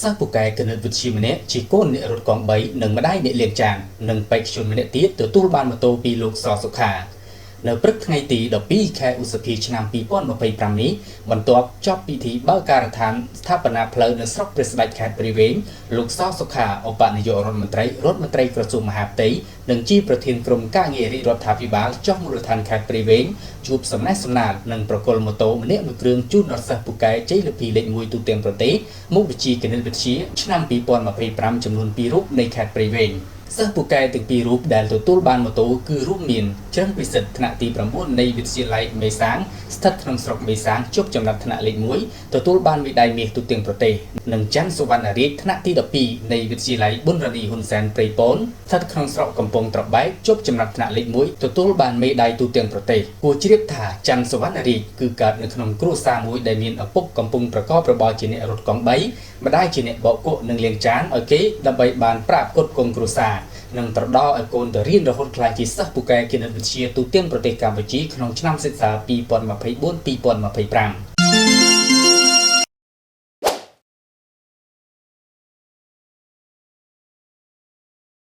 សិស្សពូកែគណិតវិទ្យាម្នាក់ជាកូនអ្នករត់កង់3និងម្ដាយអ្នកលាងចាននិងបេក្ខជនម្នាក់ទៀតទទួលបានម៉ូតូពីលោកសសុខានៅព្រឹកថ្ងៃទី12ខែឧសភាឆ្នាំ2025នេះបន្ទាប់ចប់ពិធីបើកការដ្ឋានស្ថាបនាផ្លូវនៅស្រុកព្រះស្ដេចខេត្តព្រៃវែងលោកសសុខាឧបនាយករដ្ឋមន្ត្រីក្រសួងមហាផ្ទៃនិងជាប្រធានក្រុមការងាររាជរដ្ឋាភិបាលចុះមូលដ្ឋានខេត្តព្រៃវែងជួបសំណេះសំណាលនិងប្រគល់ម៉ូតូម្នាក់មួយគ្រឿងជូនដល់សិស្សពូកែជ័យលាភីលេខ1ទូទាំងប្រទេសមុខវិជ្ជាគណិតវិទ្យាឆ្នាំ2025ចំនួន2រូបនៃខេត្តព្រៃវែងសិស្សពូកែទាំងពីររូបដែលទទួលបានម៉ូតូគឺរួមមានជ្រឹងពិសិដ្ឋថ្នាក់ទី9នៃវិទ្យាល័យមេសាងស្ថិតក្នុងស្រុកមេសាងជប់ចំណាត់ថ្នាក់លេខ1ទទួលបានមេដាយមាសទូទាំងប្រទេសនិងច័ន្ទសុវណ្ណរាជថ្នាក់ទី12នៃវិទ្យាល័យប៊ុនរ៉ានីហ៊ុនសែនព្រៃពនស្ថិតក្នុងស្រុកកំពង់ត្របែកជប់ចំណាត់ថ្នាក់លេខ1ទទួលបានមេដាយទូទាំងប្រទេសគួរជ្រាបថាច័ន្ទសុវណ្ណរាជគឺកើតនៅក្នុងគ្រួសារមួយដែលមានឪពុកកំពុងប្រកបរបរជាអ្នករត់កង់3ម្ដាយជាអ្នកបោកគក់និងលាងចានឲ្យគេដើម្បីបានប្រាក់ផ្គត់ផ្គង់គ្រួសារនិងត្រដោឲ្យកូនទៅរៀនរហូតក្លាយជាសិស្សពូកែគណិតវិទ្យាទូទាំងប្រទេសកម្ពុជាក្នុងឆ្នាំសិក្សា2024-2025